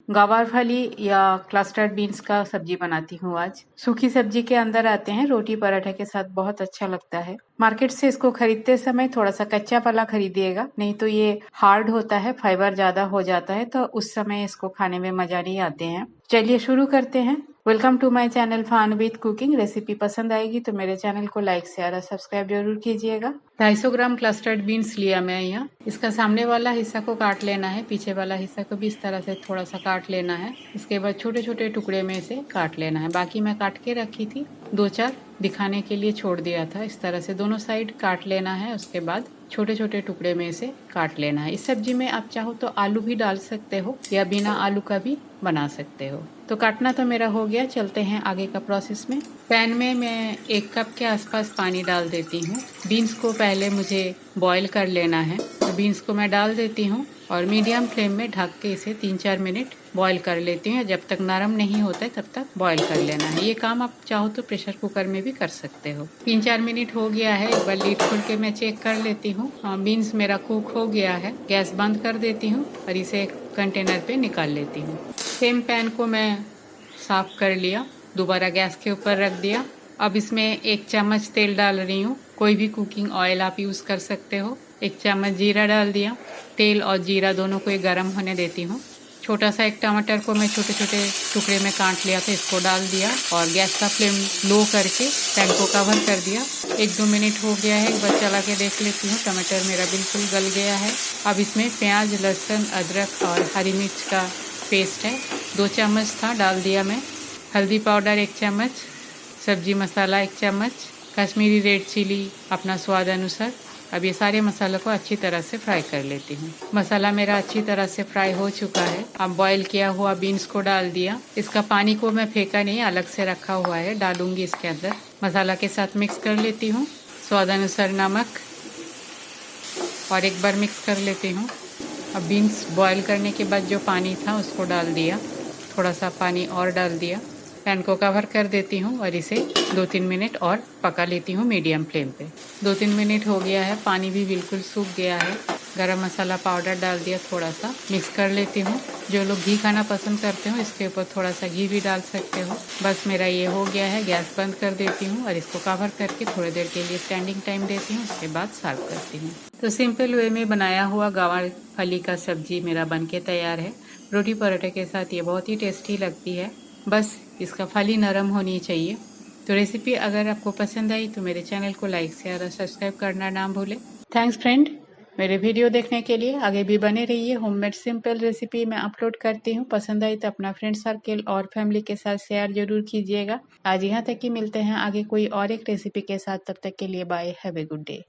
गवार फली या क्लस्टर्ड बीन्स का सब्जी बनाती हूँ आज। सूखी सब्जी के अंदर आते हैं, रोटी पराठे के साथ बहुत अच्छा लगता है। मार्केट से इसको खरीदते समय थोड़ा सा कच्चा पला खरीदिएगा, नहीं तो ये हार्ड होता है, फाइबर ज्यादा हो जाता है, तो उस समय इसको खाने में मजा नहीं आते हैं। चलिए शुरू करते हैं। वेलकम टू माय चैनल फान विद कुकिंग। रेसिपी पसंद आएगी तो मेरे चैनल को लाइक शेयर और सब्सक्राइब जरूर कीजिएगा। 250 ग्राम क्लस्टर्ड बीन्स लिया मैं यहाँ। इसका सामने वाला हिस्सा को काट लेना है, पीछे वाला हिस्सा को भी इस तरह से थोड़ा सा काट लेना है। इसके बाद छोटे छोटे टुकड़े में से काट लेना है। बाकी मैं काट के रखी थी, 2-4 दिखाने के लिए छोड़ दिया था। इस तरह से दोनों साइड काट लेना है। उसके बाद छोटे छोटे टुकड़े में से काट लेना है। इस सब्जी में आप चाहो तो आलू भी डाल सकते हो या बिना आलू का भी बना सकते हो। तो काटना तो मेरा हो गया, चलते हैं आगे का प्रोसेस में। पैन में मैं 1 कप के आसपास पानी डाल देती हूँ। बीन्स को पहले मुझे बॉईल कर लेना है, तो बीन्स को मैं डाल देती हूँ और मीडियम फ्लेम में ढक के इसे 3-4 मिनट बॉईल कर लेती हूँ। जब तक नरम नहीं होता है तब तक बॉईल कर लेना है। ये काम आप चाहो तो प्रेशर कुकर में भी कर सकते हो। 3-4 मिनट हो गया है, एक बार लीड खोल के मैं चेक कर लेती हूँ। बीन्स मेरा कुक हो गया है। गैस बंद कर देती हूँ और इसे एक कंटेनर पे निकाल लेती हूँ। सेम पैन को मैं साफ कर लिया, दोबारा गैस के ऊपर रख दिया। अब इसमें 1 चम्मच तेल डाल रही हूँ। कोई भी कुकिंग ऑयल आप यूज़ कर सकते हो। 1 चम्मच जीरा डाल दिया। तेल और जीरा दोनों को गर्म होने देती हूँ। छोटा सा एक टमाटर को मैं छोटे छोटे टुकड़े में काट लिया था, इसको डाल दिया और गैस का फ्लेम लो करके पैन को कवर कर दिया। 1-2 मिनट हो गया है, एक बार चला के देख लेती हूँ। टमाटर मेरा बिल्कुल गल गया है। अब इसमें प्याज, लहसुन, अदरक और हरी मिर्च का पेस्ट है, 2 चम्मच था, डाल दिया मैं। हल्दी पाउडर 1 चम्मच, सब्जी मसाला 1 चम्मच, कश्मीरी रेड चिली अपना स्वाद अनुसार। अब ये सारे मसालों को अच्छी तरह से फ्राई कर लेती हूँ। मसाला मेरा अच्छी तरह से फ्राई हो चुका है। अब बॉईल किया हुआ बीन्स को डाल दिया। इसका पानी को मैं फेंका नहीं, अलग से रखा हुआ है, डालूंगी इसके अंदर। मसाला के साथ मिक्स कर लेती हूँ। स्वाद अनुसार नमक और एक बार मिक्स कर लेती हूँ। अब बीन्स बॉईल करने के बाद जो पानी था उसको डाल दिया, थोड़ा सा पानी और डाल दिया। पैन को कवर कर देती हूँ और इसे 2-3 मिनट और पका लेती हूँ मीडियम फ्लेम पे। 2-3 मिनट हो गया है, पानी भी बिल्कुल सूख गया है। गरम मसाला पाउडर डाल दिया, थोड़ा सा मिक्स कर लेती हूँ। जो लोग घी खाना पसंद करते हो इसके ऊपर थोड़ा सा घी भी डाल सकते हो। बस मेरा ये हो गया है, गैस बंद कर देती हूँ और इसको कवर करके थोड़ी देर के लिए स्टैंडिंग टाइम देती हूँ। उसके बाद सर्व करती हूँ। तो सिंपल वे में बनाया हुआ गवार फली का सब्जी मेरा बनके तैयार है। रोटी पराठे के साथ ये बहुत ही टेस्टी लगती है, बस इसका फली नरम होनी चाहिए। तो रेसिपी अगर आपको पसंद आई तो मेरे चैनल को लाइक शेयर और सब्सक्राइब करना ना भूलें। थैंक्स फ्रेंड, मेरे वीडियो देखने के लिए। आगे भी बने रहिए। होममेड सिंपल रेसिपी मैं अपलोड करती हूँ। पसंद आई तो अपना फ्रेंड सर्कल और फैमिली के साथ शेयर जरूर कीजिएगा। आज यहाँ तक कि मिलते हैं आगे कोई और एक रेसिपी के साथ। तब तक के लिए bye, have a good day.